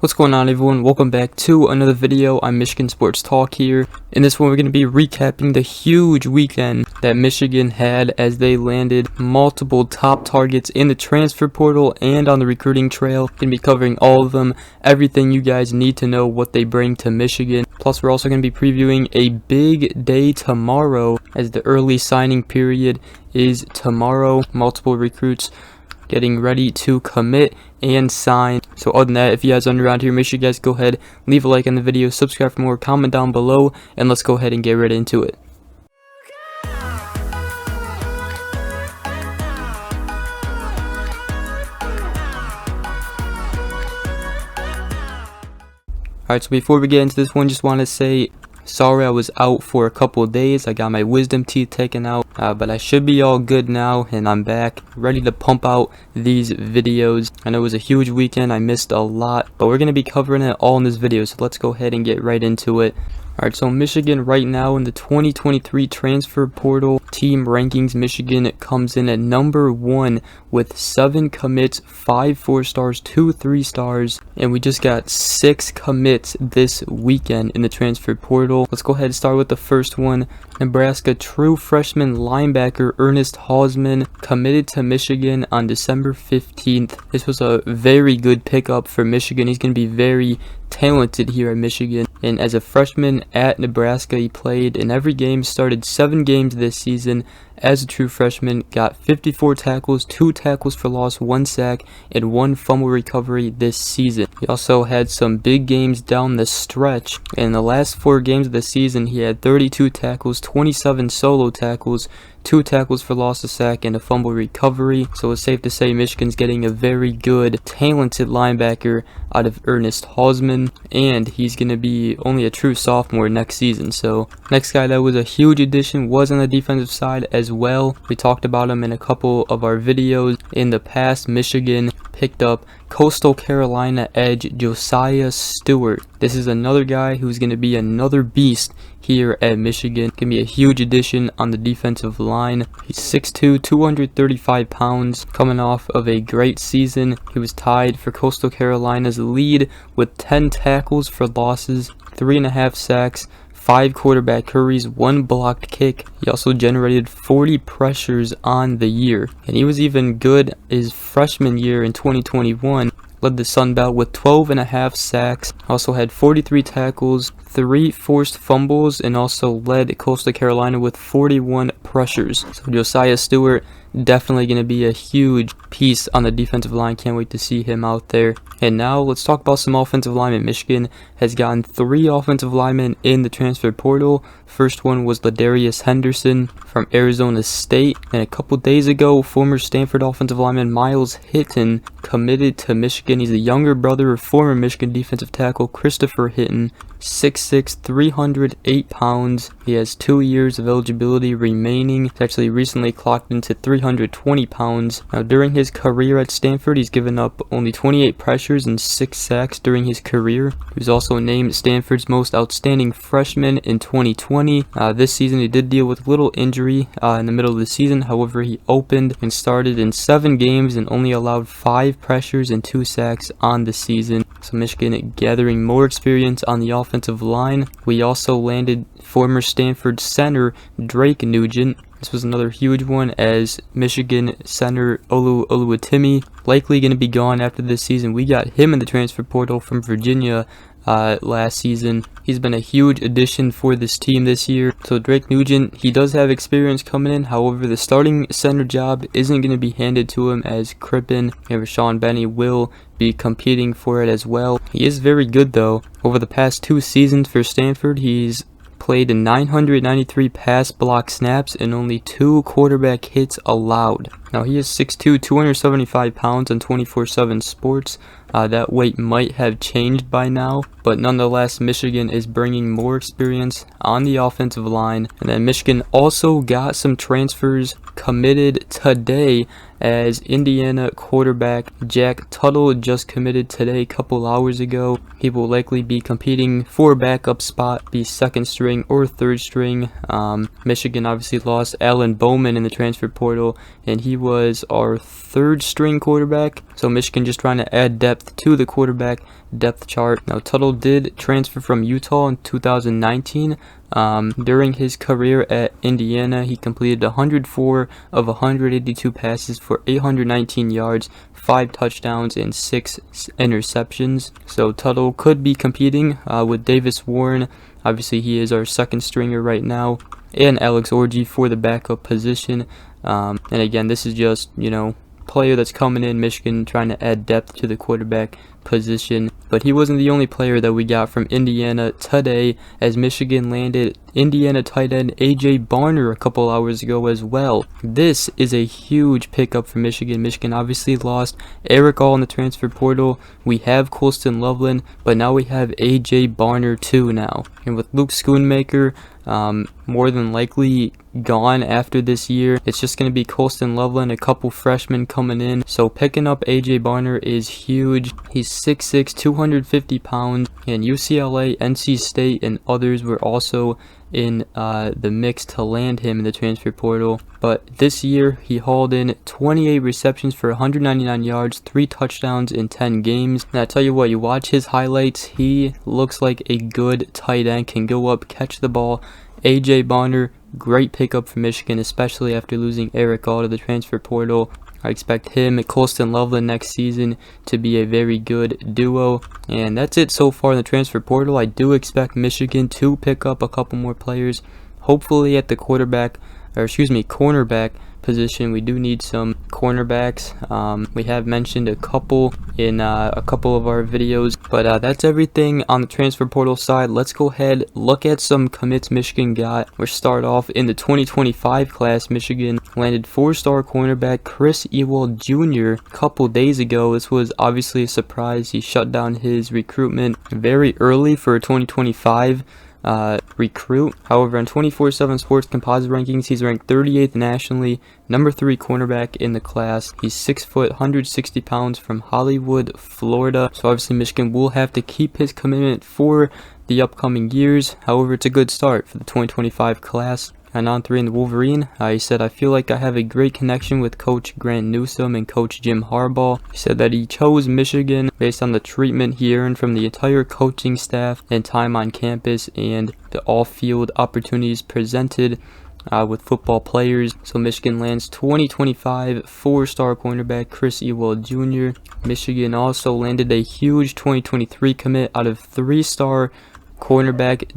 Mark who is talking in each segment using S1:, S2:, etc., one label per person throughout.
S1: What's going on, everyone? Welcome back to another video. I'm Michigan Sports Talk here. In this one, we're going to be recapping the huge weekend that Michigan had as they landed multiple top targets in the transfer portal and on the recruiting trail. Going to be covering all of them, everything you guys need to know what they bring to Michigan. Plus, we're also going to be previewing a big day tomorrow as the early signing period is tomorrow. Multiple recruits getting ready to commit and sign. So other than that, if you guys are around here, make sure you guys go ahead, leave a like on the video, subscribe for more, comment down below, and let's go ahead and get right into it. Alright, so before we get into this one, just want to say sorry I was out for a couple of days. I got my wisdom teeth taken out, but I should be all good now, and I'm back ready to pump out these videos. I know it was a huge weekend, I missed a lot, but we're going to be covering it all in this video, so let's go ahead and get right into it. Alright, so Michigan right now in the 2023 transfer portal team rankings, Michigan comes in at number 1 with 7 commits, 5 4-stars, 2 3-stars, and we just got 6 commits this weekend in the transfer portal. Let's go ahead and start with the first one. Nebraska true freshman linebacker Ernest Hausmann committed to Michigan on December 15th. This was a very good pickup for Michigan. He's going to be very talented here at Michigan, and as a freshman at Nebraska, he played in every game, started 7 games this season as a true freshman, got 54 tackles, 2 tackles for loss, 1 sack, and 1 fumble recovery this season. He also had some big games down the stretch. In the last 4 games of the season, he had 32 tackles, 27 solo tackles, 2 tackles for loss, a sack, and a fumble recovery. So it's safe to say Michigan's getting a very good, talented linebacker out of Ernest Hausmann, and he's going to be only a true sophomore next season. So next guy that was a huge addition was on the defensive side as well. We talked about him in a couple of our videos in the past. Michigan picked up Coastal Carolina edge Josiah Stewart. This is another guy who's going to be another beast here at Michigan. Going to be a huge addition on the defensive line. He's 6'2", 235 pounds, coming off of a great season. He was tied for Coastal Carolina's lead with 10 tackles for losses, 3.5 sacks, 5 quarterback hurries, 1 blocked kick. He also generated 40 pressures on the year, and he was even good his freshman year in 2021. Led the Sun Belt with 12.5 sacks, also had 43 tackles, 3 forced fumbles, and also led Coastal Carolina with 41 pressures. So Josiah Stewart definitely going to be a huge piece on the defensive line. Can't wait to see him out there. And now let's talk about some offensive linemen. Michigan has gotten 3 offensive linemen in the transfer portal. First one was Ladarius Henderson from Arizona State, and a couple days ago, former Stanford offensive lineman Myles Hitton committed to Michigan. He's the younger brother of former Michigan defensive tackle Christopher Hitton. 6'6", 308 pounds. He has 2 years of eligibility remaining. He's actually recently clocked into 320 pounds. Now, during his career at Stanford, he's given up only 28 pressures and 6 sacks during his career. He was also named Stanford's most outstanding freshman in 2020. This season, he did deal with a little injury in the middle of the season. However, he opened and started in 7 games and only allowed 5 pressures and 2 sacks on the season. So Michigan gathering more experience on the offensive line. We also landed former Stanford center Drake Nugent. This was another huge one, as Michigan center Olu Oluwatimi likely going to be gone after this season. We got him in the transfer portal from Virginia last season. He's been a huge addition for this team this year. So Drake Nugent, he does have experience coming in. However, the starting center job isn't going to be handed to him, as Crippen and Rashawn Benny will be competing for it as well. He is very good though. Over the past 2 seasons for Stanford, he's played in 993 pass block snaps and only 2 quarterback hits allowed. Now he is 6'2", 275 pounds on 24/7 Sports. That weight might have changed by now, but nonetheless, Michigan is bringing more experience on the offensive line. And then Michigan also got some transfers committed today, as Indiana quarterback Jack Tuttle just committed today, a couple hours ago. He will likely be competing for a backup spot, be 2nd string or 3rd string. Michigan obviously lost Alan Bowman in the transfer portal, and he was our third string quarterback. So Michigan just trying to add depth to the quarterback depth chart. Now Tuttle did transfer from Utah in 2019. During his career at Indiana, he completed 104 of 182 passes for 819 yards, 5 touchdowns, and 6 interceptions. So Tuttle could be competing with Davis Warren. Obviously, he is our second stringer right now, and Alex Orji for the backup position. And again, this is just, player that's coming in, Michigan trying to add depth to the quarterback position. But he wasn't the only player that we got from Indiana today, as Michigan landed Indiana tight end AJ Barner a couple hours ago as well. This is a huge pickup for Michigan. Michigan obviously lost Eric All in the transfer portal. We have Colston Loveland, but now we have AJ Barner too now. And with Luke Schoonmaker more than likely gone after this year, it's just going to be Colston Loveland, a couple freshmen coming in. So picking up AJ Barner is huge. He's 6'6", 250 pounds, and UCLA, NC State, and others were also in the mix to land him in the transfer portal. But this year he hauled in 28 receptions for 199 yards, 3 touchdowns in 10 games. And I tell you what, you watch his highlights, he looks like a good tight end, can go up, catch the ball. AJ Barner, great pickup for Michigan, especially after losing Eric All to the transfer portal. I expect him and Colston Loveland next season to be a very good duo. And that's it so far in the transfer portal. I do expect Michigan to pick up a couple more players, hopefully at the cornerback position. We do need some cornerbacks. We have mentioned a couple in a couple of our videos, but that's everything on the transfer portal side. Let's go ahead, look at some commits Michigan got. We'll start off in the 2025 class. Michigan landed 4-star cornerback Chris Ewald Jr. a couple days ago. This was obviously a surprise. He shut down his recruitment very early for a 2025 recruit. However, on 24/7 Sports composite rankings, he's ranked 38th nationally, number 3 cornerback in the class. He's 6 foot, 160 pounds, from Hollywood, Florida. So obviously Michigan will have to keep his commitment for the upcoming years. However, it's a good start for the 2025 class. And on 3 in the Wolverine, he said, "I feel like I have a great connection with Coach Grant Newsome and Coach Jim Harbaugh." He said that he chose Michigan based on the treatment he earned from the entire coaching staff and time on campus and the all-field opportunities presented with football players. So Michigan lands 2025 4-star cornerback Chris Ewald Jr. Michigan also landed a huge 2023 commit out of 3-star cornerback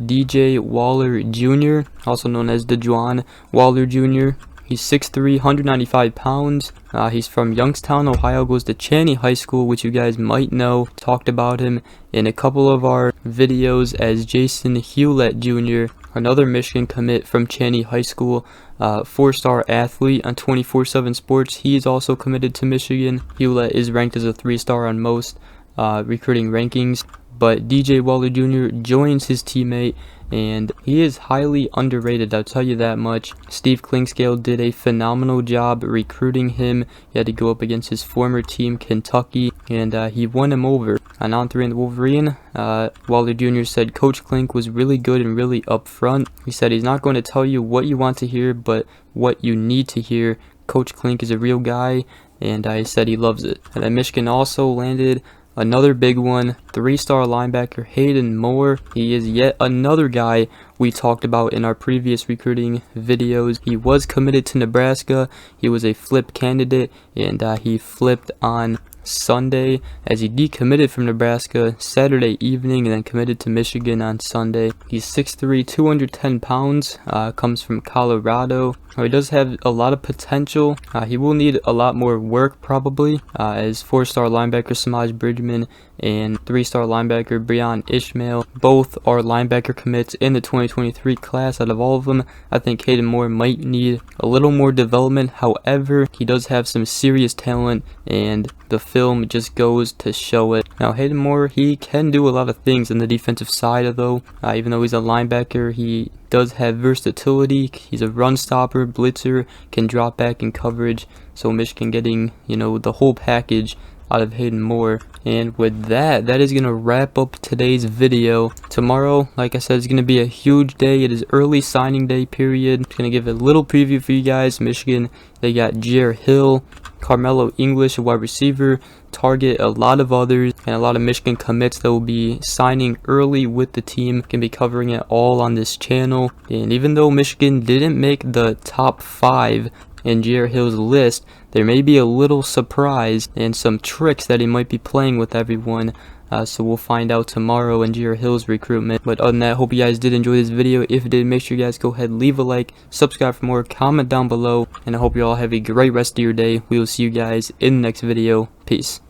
S1: DJ Waller Jr., also known as DeJuan Waller Jr. He's 6'3", 195 pounds. He's from Youngstown, Ohio, goes to Chaney High School, which you guys might know. Talked about him in a couple of our videos as Jason Hewlett Jr., another Michigan commit from Chaney High School, 4-star athlete on 24/7 Sports. He is also committed to Michigan. Hewlett is ranked as a 3-star on most recruiting rankings. But DJ Waller Jr. joins his teammate, and he is highly underrated, I'll tell you that much. Steve Klingscale did a phenomenal job recruiting him. He had to go up against his former team, Kentucky, and he won him over. And on 3 in the Wolverine, Waller Jr. said Coach Klink was really good and really upfront. He said he's not going to tell you what you want to hear, but what you need to hear. Coach Klink is a real guy, and he said he loves it. And then Michigan also landed another big one, 3-star linebacker Hayden Moore. He is yet another guy we talked about in our previous recruiting videos. He was committed to Nebraska. He was a flip candidate, and he flipped on Sunday as he decommitted from Nebraska Saturday evening and then committed to Michigan on Sunday. He's 6'3", 210 pounds, comes from Colorado. He does have a lot of potential. He will need a lot more work probably, as 4-star linebacker Samaj Bridgman and 3-star linebacker Breon Ishmael both are linebacker commits in the 2023 class. Out of all of them, I think Hayden Moore might need a little more development. However, he does have some serious talent, and the film just goes to show it. Now, Hayden Moore, he can do a lot of things on the defensive side, though. Even though he's a linebacker, he does have versatility. He's a run stopper, blitzer, can drop back in coverage. So Michigan getting, the whole package out of Hayden Moore. And with that, that is going to wrap up today's video. Tomorrow, like I said, is going to be a huge day. It is early signing day period. I'm going to give a little preview for you guys. Michigan, they got Jair Hill, Carmelo English, a wide receiver, Target, a lot of others, and a lot of Michigan commits that will be signing early with the team. Can be covering it all on this channel. And even though Michigan didn't make the top 5 in Jair Hill's list, there may be a little surprise and some tricks that he might be playing with everyone. So we'll find out tomorrow in Jair Hill's recruitment. But other than that, hope you guys did enjoy this video. If you did, make sure you guys go ahead, leave a like, subscribe for more, comment down below, and I hope you all have a great rest of your day. We will see you guys in the next video. Peace.